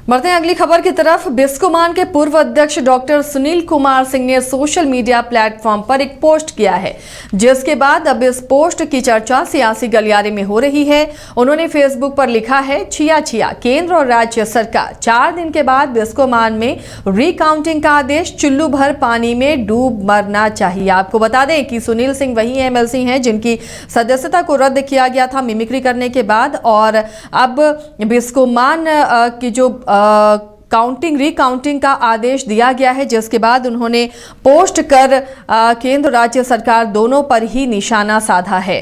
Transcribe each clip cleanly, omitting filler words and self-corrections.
बढ़ते हैं अगली खबर की तरफ। बिस्कोमान के पूर्व अध्यक्ष डॉक्टर सुनील कुमार सिंह ने सोशल मीडिया प्लेटफॉर्म पर एक पोस्ट किया है, जिसके बाद अब इस पोस्ट की चर्चा सियासी गलियारे में हो रही है। उन्होंने फेसबुक पर लिखा है, छिया छिया केंद्र और राज्य सरकार, 4 दिन के बाद बिस्कोमान में रिकाउंटिंग का आदेश, चुल्लू भर पानी में डूब मरना चाहिए। आपको बता दें कि सुनील सिंह वही एमएलसी हैं जिनकी सदस्यता को रद्द किया गया था मिमिक्री करने के बाद, और अब बिस्कोमान की जो रिकाउंटिंग का आदेश दिया गया है, जिसके बाद उन्होंने पोस्ट कर केंद्र राज्य सरकार दोनों पर ही निशाना साधा है।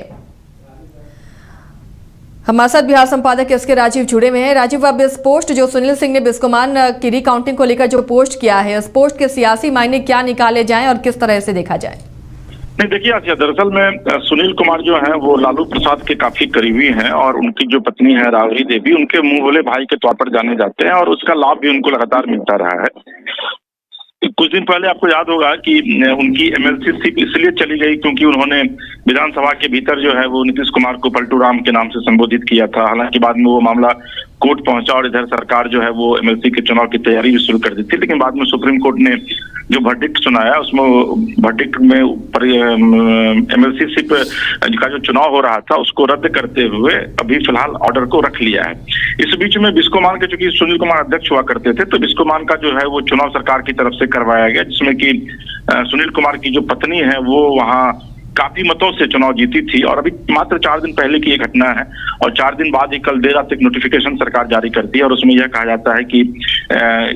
हमारे साथ बिहार संपादक एसके राजीव जुड़े हुए हैं। राजीव, अब इस पोस्ट जो सुनील सिंह ने बिस्कोमान की रिकाउंटिंग को लेकर जो पोस्ट किया है, इस पोस्ट के सियासी मायने क्या निकाले जाएं और किस तरह से देखा जाए? नहीं, देखिए आसिया, दरअसल में सुनील कुमार जो है वो लालू प्रसाद के काफी करीबी हैं और उनकी जो पत्नी है राबड़ी देवी, उनके मुंह बोले भाई के तौर पर जाने जाते हैं और उसका लाभ भी उनको लगातार मिलता रहा है। कुछ दिन पहले आपको याद होगा कि उनकी एमएलसी सिर्फ इसलिए चली गई क्योंकि उन्होंने विधानसभा के भीतर जो है वो नीतीश कुमार को पलटू राम के नाम से संबोधित किया था। हालांकि बाद में वो मामला कोर्ट पहुंचा और इधर सरकार जो है वो एमएलसी के चुनाव की तैयारी भी शुरू कर दी थी, लेकिन बाद में सुप्रीम कोर्ट ने जो वर्डिक्ट सुनाया उसमें वर्डिक्ट में एमएलसी सिप का जो चुनाव हो रहा था उसको रद्द करते हुए अभी फिलहाल ऑर्डर को रख लिया है। इस बीच में बिस्कोमान के चूंकि सुनील कुमार अध्यक्ष हुआ करते थे, तो बिस्कोमान का जो है वो चुनाव सरकार की तरफ से करवाया गया, जिसमें कि सुनील कुमार की जो पत्नी है वो वहां काफी मतों से चुनाव जीती थी। और अभी मात्र 4 दिन पहले की ये घटना है और 4 दिन बाद ही कल देर रात एक नोटिफिकेशन सरकार जारी करती है और उसमें यह कहा जाता है कि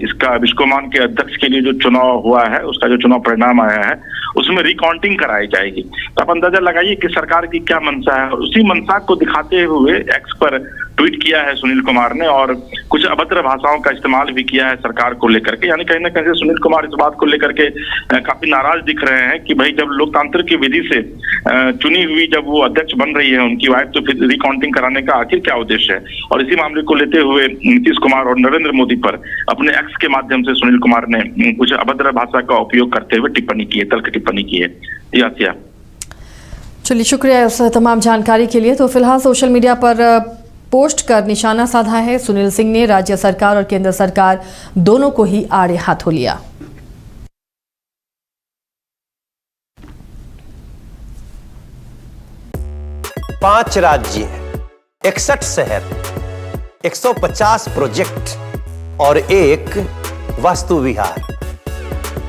इसका बिस्कोमान के अध्यक्ष के लिए जो चुनाव हुआ है उसका जो चुनाव परिणाम आया है उसमें रिकाउंटिंग कराई जाएगी। तो आप अंदाजा लगाइए कि सरकार की क्या मंशा है। और उसी मंशा को दिखाते हुए एक्स पर ट्वीट किया है सुनील कुमार ने और कुछ अभद्र भाषाओं का इस्तेमाल भी किया है सरकार को लेकर के। यानी कहीं ना कहीं सुनील कुमार इस बात को लेकर के काफी नाराज दिख रहे हैं कि भाई जब लोकतांत्रिक की विधि से चुनी हुई जब वो अध्यक्ष बन रही है उनकी वाइफ, तो फिर रिकाउंटिंग कराने का आखिर क्या उद्देश्य है। और इसी मामले को लेते हुए नीतीश कुमार और नरेंद्र मोदी पर अपने एक्स के माध्यम से सुनील कुमार ने कुछ अभद्र भाषा का उपयोग करते हुए टिप्पणी की है, तल्ख टिप्पणी की है। यासिया, चलिए शुक्रिया इस तमाम जानकारी के लिए। तो फिलहाल सोशल मीडिया पर पोस्ट कर निशाना साधा है सुनील सिंह ने, राज्य सरकार और केंद्र सरकार दोनों को ही आड़े हाथों लिया। पांच राज्य, 61 शहर, 150 प्रोजेक्ट और एक वास्तु विहार।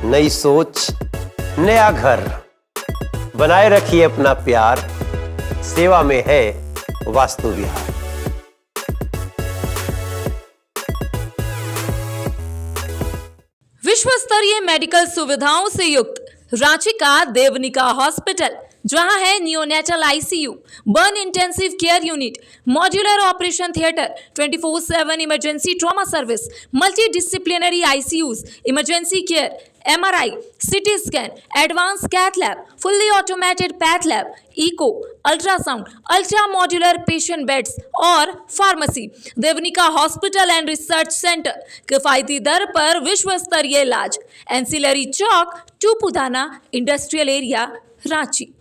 नई सोच, नया घर। बनाए रखिए अपना प्यार, सेवा में है वास्तु विहार। विश्व स्तरीय मेडिकल सुविधाओं से युक्त रांची का देवनिका हॉस्पिटल, जहां है neonatal ICU, burn intensive care unit, modular operation theatre, 24/7 emergency trauma service, multi disciplinary ICUs, emergency care, MRI, CT scan, advance cath lab, fully automated path lab, echo, ultrasound, ultra modular patient beds और pharmacy. Devnika hospital and research centre, किफायती दर पर विश्व स्तरीय इलाज। Ancillary चौक, Tupudana industrial area, Ranchi.